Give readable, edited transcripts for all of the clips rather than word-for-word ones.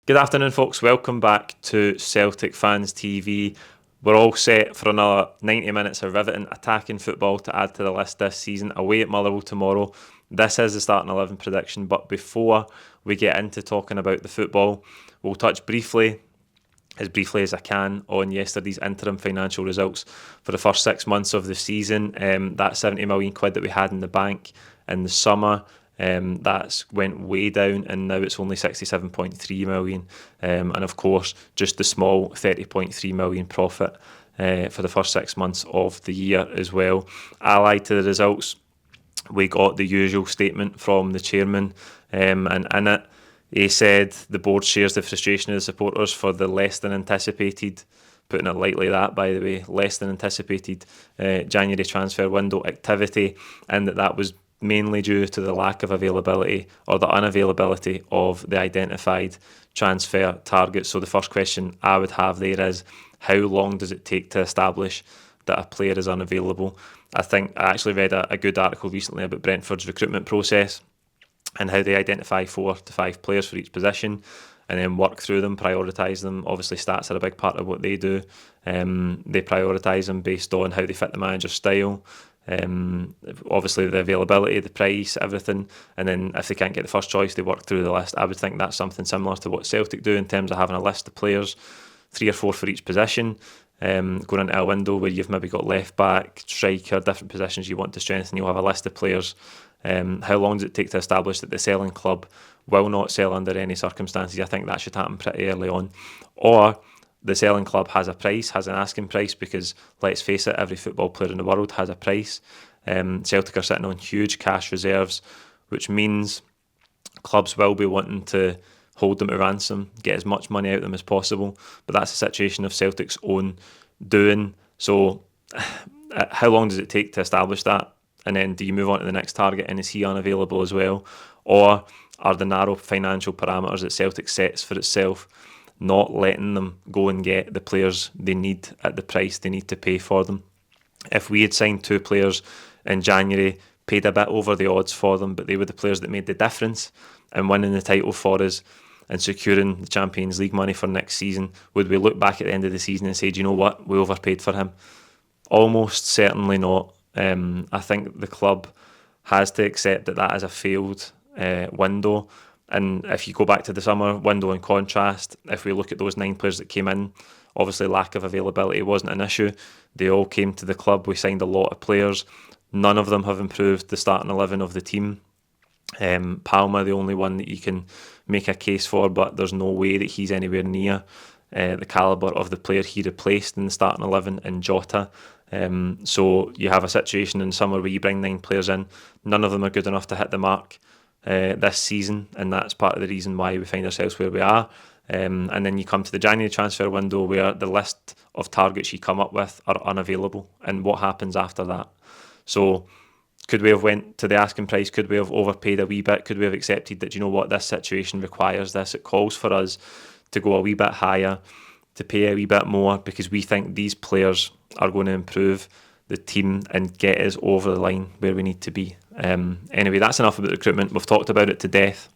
Good afternoon, folks. Welcome back to Celtic Fans TV. We're all set for another 90 minutes of riveting attacking football to add to the list this season. Away at Motherwell tomorrow. This is the starting 11 prediction, but before we get into talking about the football, we'll touch briefly as I can on yesterday's interim financial results for the first 6 months of the season. That 70 million quid that we had in the bank in the summer, that's went way down, and now it's only 67.3 million, and of course just the small 30.3 million profit for the first 6 months of the year as well. Allied to the results, we got the usual statement from the chairman, and in it he said the board shares the frustration of the supporters for the less than anticipated, putting it lightly that by the way, less than anticipated January transfer window activity, and that was mainly due to the lack of availability or the unavailability of the identified transfer targets. So the first question I would have there is, how long does it take to establish that a player is unavailable? I think I actually read a good article recently about Brentford's recruitment process and how they identify 4 to 5 players for each position and then work through them, prioritise them. Obviously stats are a big part of what they do. They prioritise them based on how they fit the manager's style, obviously the availability, the price, everything, and then if they can't get the first choice, they work through the list. I would think that's something similar to what Celtic do in terms of having a list of players, 3 or 4 for each position, going into a window where you've maybe got left back, striker, different positions you want to strengthen. You'll have a list of players. How long does it take to establish that the selling club will not sell under any circumstances? I think that should happen pretty early on. Or the selling club has a price, has an asking price, because let's face it, every football player in the world has a price. Celtic are sitting on huge cash reserves, which means clubs will be wanting to hold them to ransom, get as much money out of them as possible, but that's a situation of Celtic's own doing. So how long does it take to establish that? And then do you move on to the next target, and is he unavailable as well? Or are the narrow financial parameters that Celtic sets for itself not letting them go and get the players they need at the price they need to pay for them? If we had signed 2 players in January, paid a bit over the odds for them, but they were the players that made the difference in winning the title for us and securing the Champions League money for next season, would we look back at the end of the season and say, do you know what, we overpaid for him? Almost certainly not. I think the club has to accept that that is a failed window. And if you go back to the summer window in contrast, if we look at those 9 players that came in, obviously lack of availability wasn't an issue. They all came to the club. We signed a lot of players. None of them have improved the starting 11 of the team. Palma, the only one that you can make a case for, but there's no way that he's anywhere near the calibre of the player he replaced in the starting 11 in Jota. So you have a situation in summer where you bring 9 players in. None of them are good enough to hit the mark this season, and that's part of the reason why we find ourselves where we are. And then you come to the January transfer window where the list of targets you come up with are unavailable, and what happens after that? So could we have went to the asking price? Could we have overpaid a wee bit? Could we have accepted that, you know what, this situation requires this? It calls for us to go a wee bit higher, to pay a wee bit more, because we think these players are going to improve the team and get us over the line where we need to be. Anyway, that's enough about recruitment. We've talked about it to death,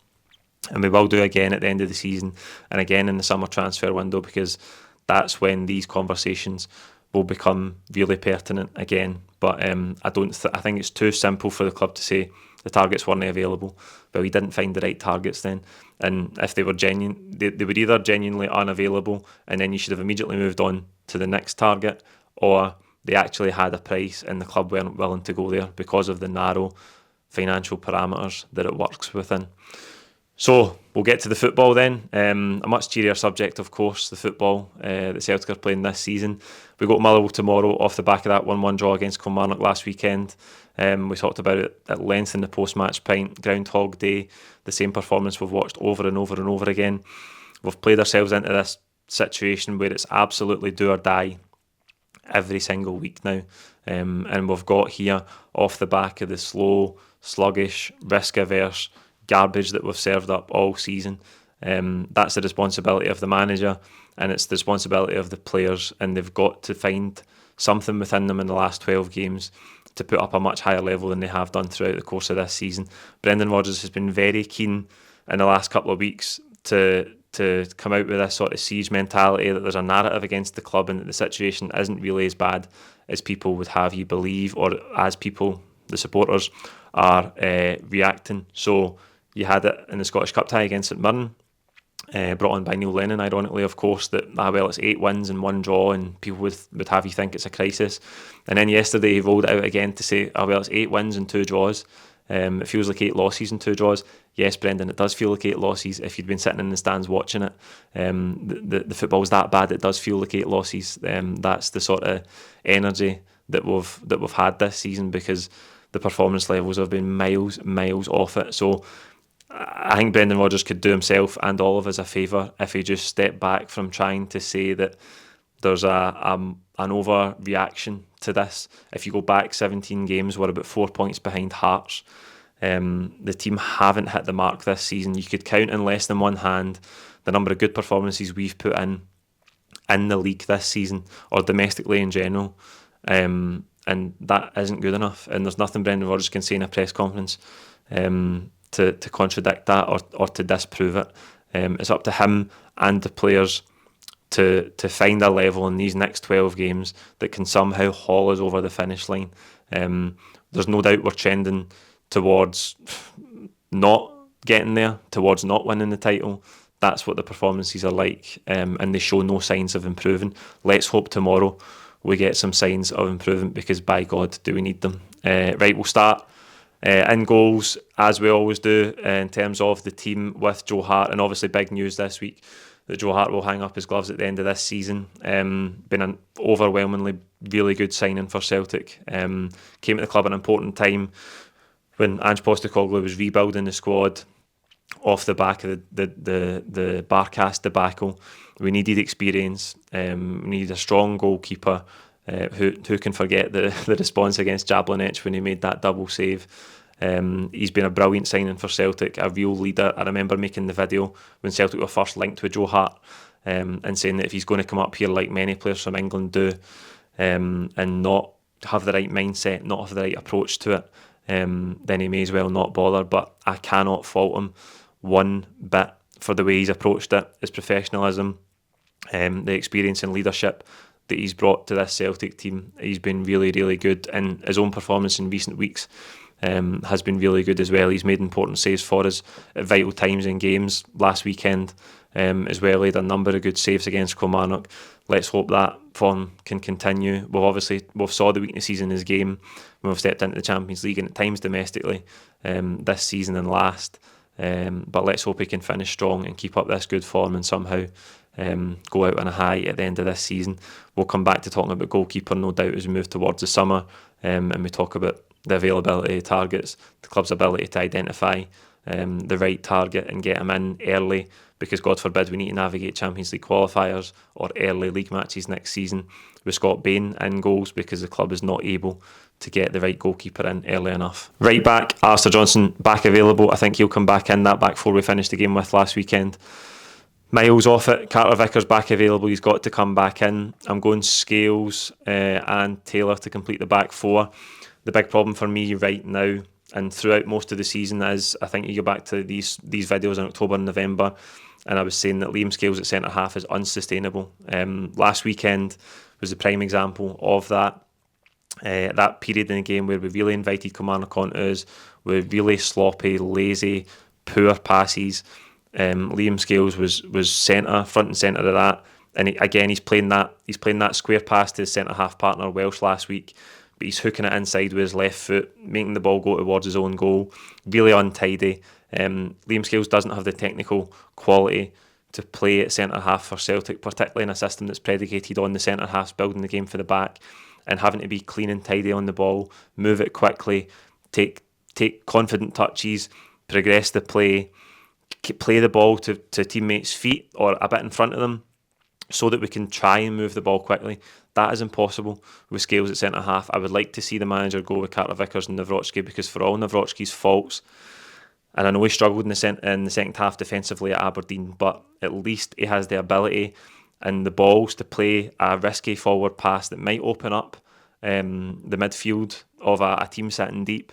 and we will do again at the end of the season and again in the summer transfer window, because that's when these conversations will become really pertinent again. But I think it's too simple for the club to say the targets weren't available, but we didn't find the right targets then. And if they were genuine, they were either genuinely unavailable, and then you should have immediately moved on to the next target, or they actually had a price and the club weren't willing to go there because of the narrow financial parameters that it works within. So we'll get to the football then. A much cheerier subject, of course, the football that Celtic are playing this season. We got Motherwell tomorrow off the back of that 1-1 draw against Kilmarnock last weekend. We talked about it at length in the post-match pint. Groundhog Day, the same performance we've watched over and over and over again. We've played ourselves into this situation where it's absolutely do or die every single week now. And we've got here off the back of the slow, sluggish, risk-averse garbage that we've served up all season. That's the responsibility of the manager, and it's the responsibility of the players, and they've got to find something within them in the last 12 games to put up a much higher level than they have done throughout the course of this season. Brendan Rodgers has been very keen in the last couple of weeks to to come out with this sort of siege mentality that there's a narrative against the club and that the situation isn't really as bad as people would have you believe, or as people, the supporters, are reacting. So you had it in the Scottish Cup tie against St Mirren, brought on by Neil Lennon, ironically, of course, that, it's 8 wins and 1 draw, and people would have you think it's a crisis. And then yesterday he rolled it out again to say, it's 8 wins and 2 draws. It feels like 8 losses and 2 draws. Yes, Brendan, it does feel like 8 losses. If you'd been sitting in the stands watching it, the football's that bad. It does feel like 8 losses. That's the sort of energy that we've had this season, because the performance levels have been miles off it. So I think Brendan Rodgers could do himself and all of us a favour if he just stepped back from trying to say that there's an overreaction to this. If you go back 17 games, we're about 4 points behind Hearts. The team haven't hit the mark this season. You could count in less than one hand the number of good performances we've put in the league this season, or domestically in general. And that isn't good enough. And there's nothing Brendan Rodgers can say in a press conference to contradict that or to disprove it. It's up to him and the players to find a level in these next 12 games that can somehow haul us over the finish line. There's no doubt we're trending towards not getting there, towards not winning the title. That's what the performances are like, and they show no signs of improving. Let's hope tomorrow we get some signs of improvement, because by God, do we need them. Right, we'll start in goals, as we always do, in terms of the team, with Joe Hart. And obviously big news this week that Joe Hart will hang up his gloves at the end of this season. Been an overwhelmingly really good signing for Celtic. Came at the club at an important time when Ange Postecoglou was rebuilding the squad off the back of the Barcast debacle. We needed experience. We needed a strong goalkeeper. Who can forget the response against Jablonec when he made that double save. He's been a brilliant signing for Celtic, a real leader. I remember making the video when Celtic were first linked with Joe Hart, and saying that if he's going to come up here like many players from England do, and not have the right mindset, not have the right approach to it, then he may as well not bother. But I cannot fault him one bit for the way he's approached it, his professionalism, the experience and leadership that he's brought to this Celtic team. He's been really, really good, and his own performance in recent weeks has been really good as well. He's made important saves for us at vital times in games. Last weekend as well, he had a number of good saves against Kilmarnock. Let's hope that form can continue. We've saw the weaknesses in his game when we've stepped into the Champions League and at times domestically this season and last. But let's hope he can finish strong and keep up this good form and somehow go out on a high at the end of this season. We'll come back to talking about goalkeeper, no doubt, as we move towards the summer, and we talk about the availability of targets, the club's ability to identify the right target and get him in early, because God forbid we need to navigate Champions League qualifiers or early league matches next season with Scott Bain in goals, because the club is not able to get the right goalkeeper in early enough. Right back, Alistair Johnson back available. I think he'll come back in. That back four we finished the game with last weekend, miles off it. Carter Vickers back available. He's got to come back in. I'm going Scales and Taylor to complete the back four. The big problem for me right now and throughout most of the season is, I think you go back to these videos in October and November, and I was saying that Liam Scales at centre half is unsustainable. Last weekend was the prime example of that. That period in the game where we really invited Kilmarnock onto us with really sloppy, lazy, poor passes. Liam Scales was front and centre of that, and he's playing that square pass to his centre half partner Welsh last week, but he's hooking it inside with his left foot, making the ball go towards his own goal. Really untidy. Liam Scales doesn't have the technical quality to play at centre half for Celtic, particularly in a system that's predicated on the centre halves building the game for the back and having to be clean and tidy on the ball, move it quickly, take confident touches, progress the play the ball to teammates' feet or a bit in front of them so that we can try and move the ball quickly. That is impossible with Scales at centre half. I would like to see the manager go with Carter Vickers and Nawrocki, because for all Nawrocki's faults, and I know he struggled in the second half defensively at Aberdeen, but at least he has the ability and the balls to play a risky forward pass that might open up the midfield of a team sitting deep,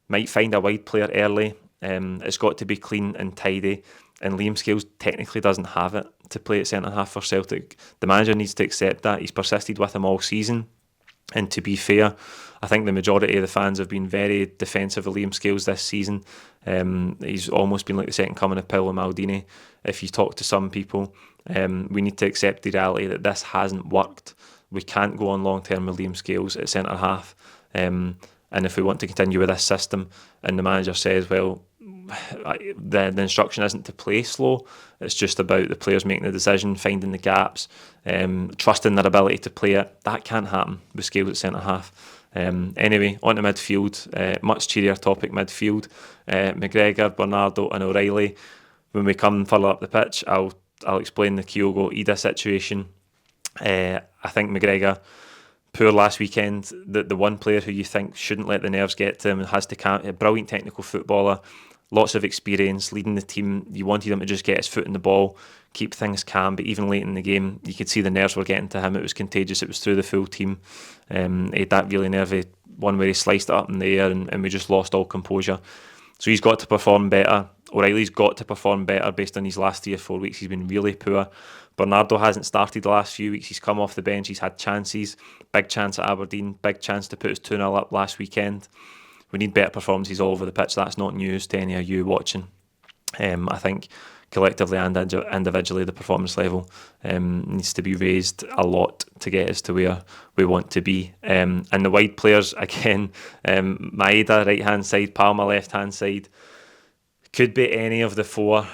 might find a wide player early. It's got to be clean and tidy. and Liam Scales technically doesn't have it to play at centre-half for Celtic. The manager needs to accept that. He's persisted with him all season. And to be fair, I think the majority of the fans have been very defensive of Liam Scales this season. He's almost been like the second coming of Paolo Maldini. If you talk to some people, we need to accept the reality that this hasn't worked. We can't go on long term with Liam Scales at centre half. And if we want to continue with this system, and the manager says, well, the instruction isn't to play slow, it's just about the players making the decision, finding the gaps, trusting their ability to play it. That can't happen with Scales at centre half. Anyway, on to midfield. Much cheerier topic, midfield. McGregor, Bernardo and O'Reilly. When we come further up the pitch, I'll explain the Kyogo Idah situation. I think McGregor, poor last weekend. The one player who you think shouldn't let the nerves get to him and has to a brilliant technical footballer, lots of experience, leading the team. You wanted him to just get his foot in the ball, keep things calm, but even late in the game, you could see the nerves were getting to him. It was contagious. It was through the full team. He had that really nervy one where he sliced it up in the air and we just lost all composure. So he's got to perform better. O'Reilly's got to perform better based on his last 3 or 4 weeks. He's been really poor. Bernardo hasn't started the last few weeks. He's come off the bench. He's had chances. Big chance at Aberdeen. Big chance to put us 2-0 up last weekend. We need better performances all over the pitch. That's not news to any of you watching. I think collectively and individually the performance level needs to be raised a lot to get us to where we want to be. And the wide players, again, Idah right hand side, Palma left hand side, could be any of the 4-5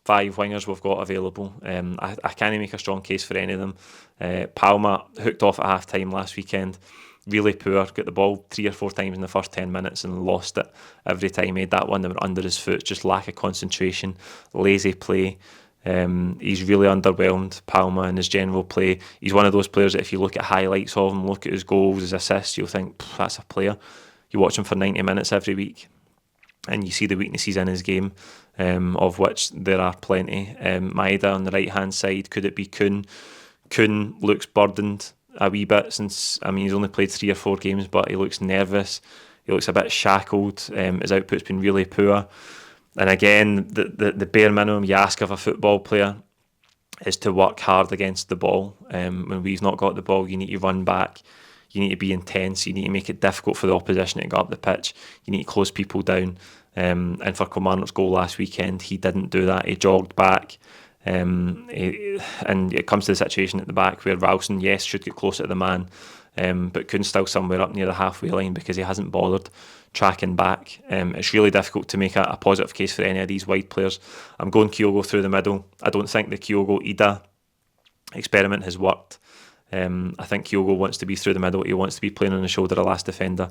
wingers we've got available. I can't make a strong case for any of them. Palma hooked off at half time last weekend. Really poor, got the ball 3 or 4 times in the first 10 minutes and lost it every time. He had that one that went under his foot, just lack of concentration, lazy play. He's really underwhelmed, Palma, in his general play. He's one of those players that if you look at highlights of him, look at his goals, his assists, you'll think, that's a player. You watch him for 90 minutes every week and you see the weaknesses in his game, of which there are plenty. Idah on the right-hand side, could it be Kuhn? Kuhn looks burdened a wee bit since, he's only played 3 or 4 games, but he looks nervous. He looks a bit shackled. His output's been really poor. And again, the bare minimum you ask of a football player is to work hard against the ball. When we've not got the ball, you need to run back. You need to be intense. You need to make it difficult for the opposition to go up the pitch. You need to close people down. And for Kilmarnock's goal last weekend, he didn't do that. He jogged back. And it comes to the situation at the back where Ralston, yes, should get closer to the man, but Kuhn's still somewhere up near the halfway line because he hasn't bothered tracking back. It's really difficult to make a positive case for any of these wide players. I'm going Kyogo through the middle. I don't think the Kyogo Idah experiment has worked. I think Kyogo wants to be through the middle. He wants to be playing on the shoulder of the last defender.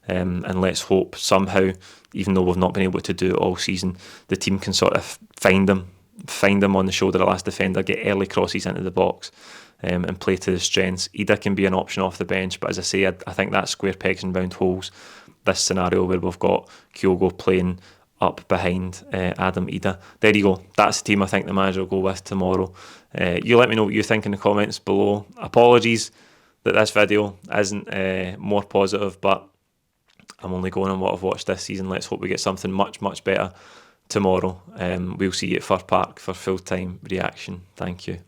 And let's hope somehow, even though we've not been able to do it all season, the team can sort of find him on the shoulder of the last defender, get early crosses into the box, and play to the strengths. Idah can be an option off the bench, but as I say, I think that's square pegs and round holes. This scenario where we've got Kyogo playing up behind Adam Idah. There you go. That's the team I think the manager will go with tomorrow. You let me know what you think in the comments below. Apologies that this video isn't more positive, but I'm only going on what I've watched this season. Let's hope we get something much, much better tomorrow. We'll see you at Fir Park for full-time reaction. Thank you.